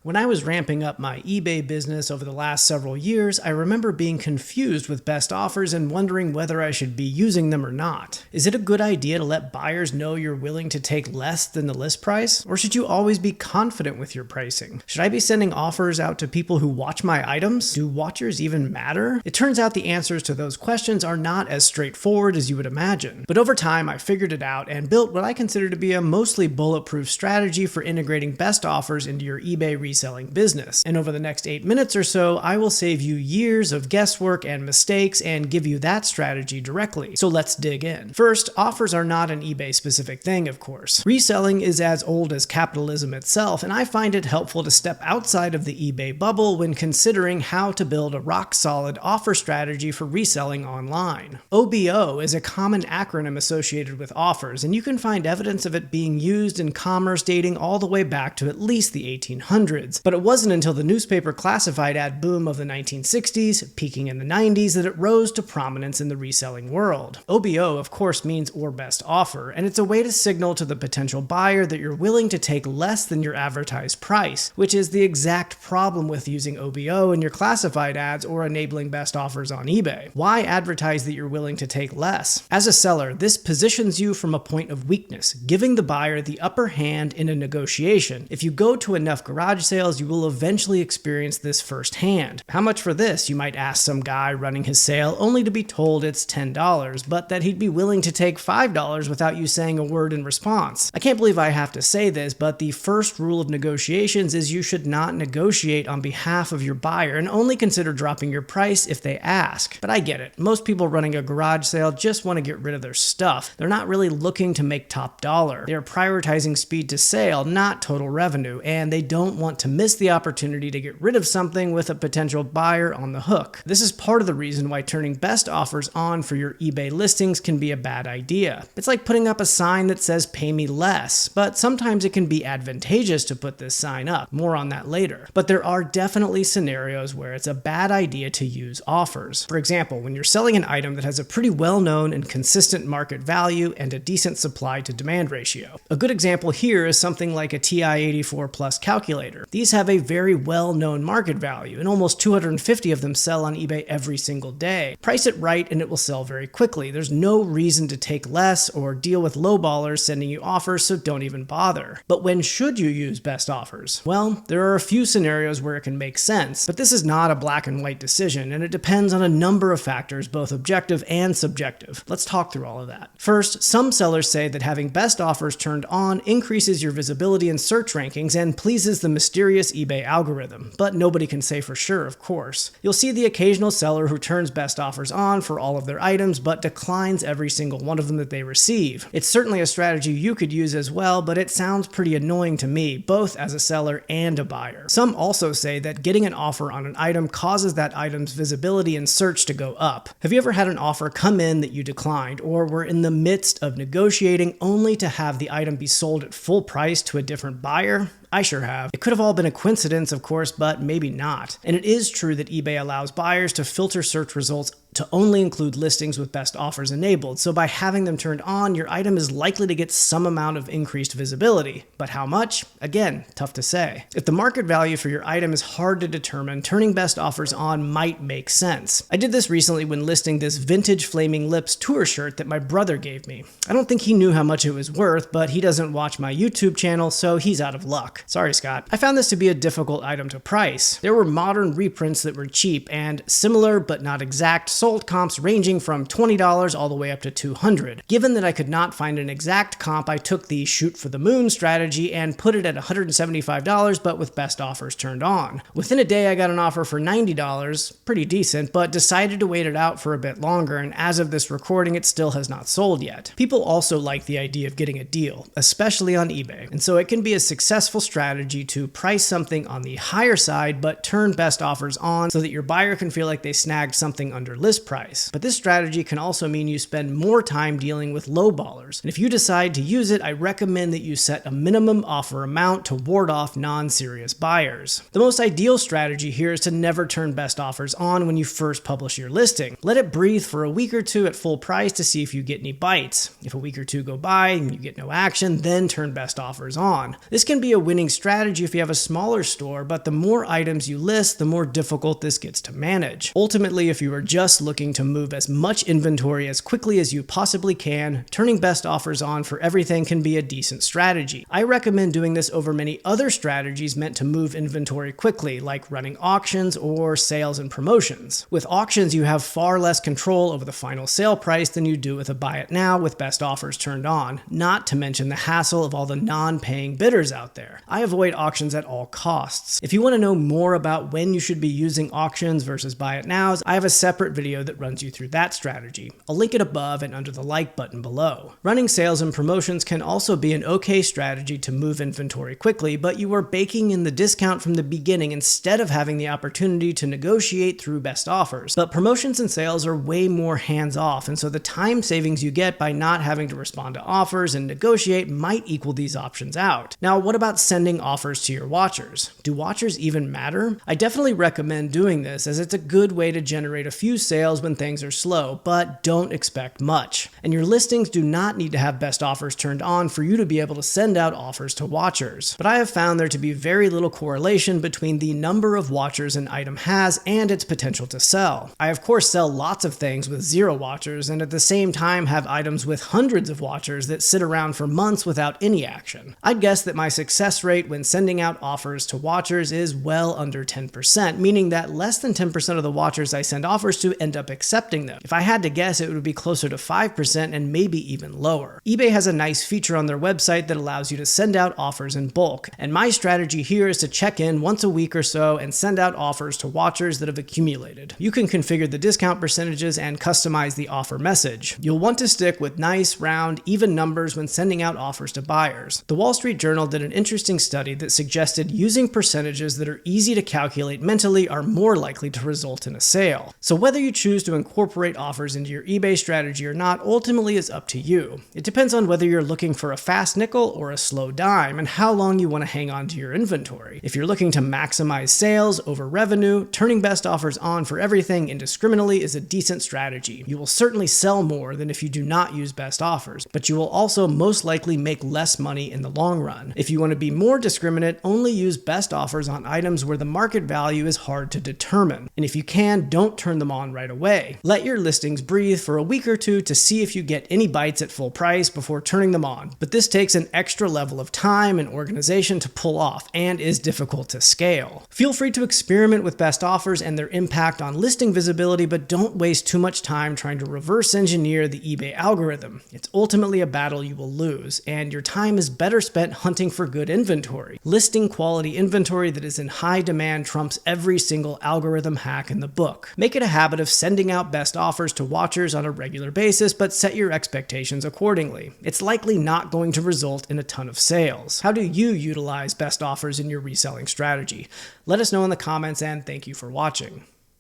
When I was ramping up my eBay business over the last several years, I remember being confused with best offers and wondering whether I should be using them or not. Is it a good idea to let buyers know you're willing to take less than the list price? Or should you always be confident with your pricing? Should I be sending offers out to people who watch my items? Do watchers even matter? It turns out the answers to those questions are not as straightforward as you would imagine. But over time, I figured it out and built what I consider to be a mostly bulletproof strategy for integrating best offers into your eBay reselling business. And over the next 8 minutes or so, I will save you years of guesswork and mistakes and give you that strategy directly. So let's dig in. First, offers are not an eBay specific thing, of course. Reselling is as old as capitalism itself, and I find it helpful to step outside of the eBay bubble when considering how to build a rock-solid offer strategy for reselling online. OBO is a common acronym associated with offers, and you can find evidence of it being used in commerce dating all the way back to at least the 1800s. But it wasn't until the newspaper classified ad boom of the 1960s, peaking in the 90s, that it rose to prominence in the reselling world. OBO, of course, means or best offer, and it's a way to signal to the potential buyer that you're willing to take less than your advertised price, which is the exact problem with using OBO in your classified ads or enabling best offers on eBay. Why advertise that you're willing to take less? As a seller, this positions you from a point of weakness, giving the buyer the upper hand in a negotiation. If you go to enough garage sales, you will eventually experience this firsthand. How much for this? You might ask some guy running his sale only to be told it's $10, but that he'd be willing to take $5 without you saying a word in response. I can't believe I have to say this, but the first rule of negotiations is you should not negotiate on behalf of your buyer and only consider dropping your price if they ask. But I get it. Most people running a garage sale just want to get rid of their stuff. They're not really looking to make top dollar. They're prioritizing speed to sale, not total revenue, and they don't want to miss the opportunity to get rid of something with a potential buyer on the hook. This is part of the reason why turning best offers on for your eBay listings can be a bad idea. It's like putting up a sign that says pay me less, but sometimes it can be advantageous to put this sign up. More on that later. But there are definitely scenarios where it's a bad idea to use offers. For example, when you're selling an item that has a pretty well-known and consistent market value and a decent supply to demand ratio. A good example here is something like a TI-84 Plus calculator. These have a very well-known market value, and almost 250 of them sell on eBay every single day. Price it right and it will sell very quickly. There's no reason to take less or deal with lowballers sending you offers, so don't even bother. But when should you use best offers? Well, there are a few scenarios where it can make sense, but this is not a black and white decision, and it depends on a number of factors, both objective and subjective. Let's talk through all of that. First, some sellers say that having best offers turned on increases your visibility in search rankings and pleases the mysterious eBay algorithm, but nobody can say for sure, of course. You'll see the occasional seller who turns best offers on for all of their items, but declines every single one of them that they receive. It's certainly a strategy you could use as well, but it sounds pretty annoying to me, both as a seller and a buyer. Some also say that getting an offer on an item causes that item's visibility in search to go up. Have you ever had an offer come in that you declined, or were in the midst of negotiating only to have the item be sold at full price to a different buyer? I sure have. It could have all been a coincidence, of course, but maybe not. And it is true that eBay allows buyers to filter search results to only include listings with best offers enabled, so by having them turned on, your item is likely to get some amount of increased visibility. But how much? Again, tough to say. If the market value for your item is hard to determine, turning best offers on might make sense. I did this recently when listing this vintage Flaming Lips tour shirt that my brother gave me. I don't think he knew how much it was worth, but he doesn't watch my YouTube channel, so he's out of luck. Sorry, Scott. I found this to be a difficult item to price. There were modern reprints that were cheap and similar but not exact sold comps ranging from $20 all the way up to $200. Given that I could not find an exact comp, I took the shoot for the moon strategy and put it at $175, but with best offers turned on. Within a day, I got an offer for $90, pretty decent, but decided to wait it out for a bit longer, and as of this recording, it still has not sold yet. People also like the idea of getting a deal, especially on eBay, and so it can be a successful strategy to price something on the higher side, but turn best offers on so that your buyer can feel like they snagged something under list list price. But this strategy can also mean you spend more time dealing with lowballers. And if you decide to use it, I recommend that you set a minimum offer amount to ward off non-serious buyers. The most ideal strategy here is to never turn best offers on when you first publish your listing. Let it breathe for a week or two at full price to see if you get any bites. If a week or two go by and you get no action, then turn best offers on. This can be a winning strategy if you have a smaller store, but the more items you list, the more difficult this gets to manage. Ultimately, if you are just looking to move as much inventory as quickly as you possibly can, turning best offers on for everything can be a decent strategy. I recommend doing this over many other strategies meant to move inventory quickly, like running auctions or sales and promotions. With auctions, you have far less control over the final sale price than you do with a buy it now with best offers turned on, not to mention the hassle of all the non-paying bidders out there. I avoid auctions at all costs. If you want to know more about when you should be using auctions versus buy it nows, I have a separate video that runs you through that strategy. I'll link it above and under the like button below. Running sales and promotions can also be an okay strategy to move inventory quickly, but you are baking in the discount from the beginning instead of having the opportunity to negotiate through best offers. But promotions and sales are way more hands-off, and so the time savings you get by not having to respond to offers and negotiate might equal these options out. Now, what about sending offers to your watchers? Do watchers even matter? I definitely recommend doing this, as it's a good way to generate a few sales when things are slow, but don't expect much. And your listings do not need to have best offers turned on for you to be able to send out offers to watchers. But I have found there to be very little correlation between the number of watchers an item has and its potential to sell. I of course sell lots of things with 0 watchers, and at the same time have items with hundreds of watchers that sit around for months without any action. I'd guess that my success rate when sending out offers to watchers is well under 10%, meaning that less than 10% of the watchers I send offers to end up accepting them. If I had to guess, it would be closer to 5% and maybe even lower. eBay has a nice feature on their website that allows you to send out offers in bulk, and my strategy here is to check in once a week or so and send out offers to watchers that have accumulated. You can configure the discount percentages and customize the offer message. You'll want to stick with nice, round, even numbers when sending out offers to buyers. The Wall Street Journal did an interesting study that suggested using percentages that are easy to calculate mentally are more likely to result in a sale. So whether you choose to incorporate offers into your eBay strategy or not ultimately is up to you. It depends on whether you're looking for a fast nickel or a slow dime and how long you want to hang on to your inventory. If you're looking to maximize sales over revenue, turning best offers on for everything indiscriminately is a decent strategy. You will certainly sell more than if you do not use best offers, but you will also most likely make less money in the long run. If you want to be more discriminate, only use best offers on items where the market value is hard to determine. And if you can, don't turn them on right away. Let your listings breathe for a week or two to see if you get any bites at full price before turning them on. But this takes an extra level of time and organization to pull off and is difficult to scale. Feel free to experiment with best offers and their impact on listing visibility, but don't waste too much time trying to reverse engineer the eBay algorithm. It's ultimately a battle you will lose, and your time is better spent hunting for good inventory. Listing quality inventory that is in high demand trumps every single algorithm hack in the book. Make it a habit of sending out best offers to watchers on a regular basis, but set your expectations accordingly. It's likely not going to result in a ton of sales. How do you utilize best offers in your reselling strategy? Let us know in the comments, and thank you for watching.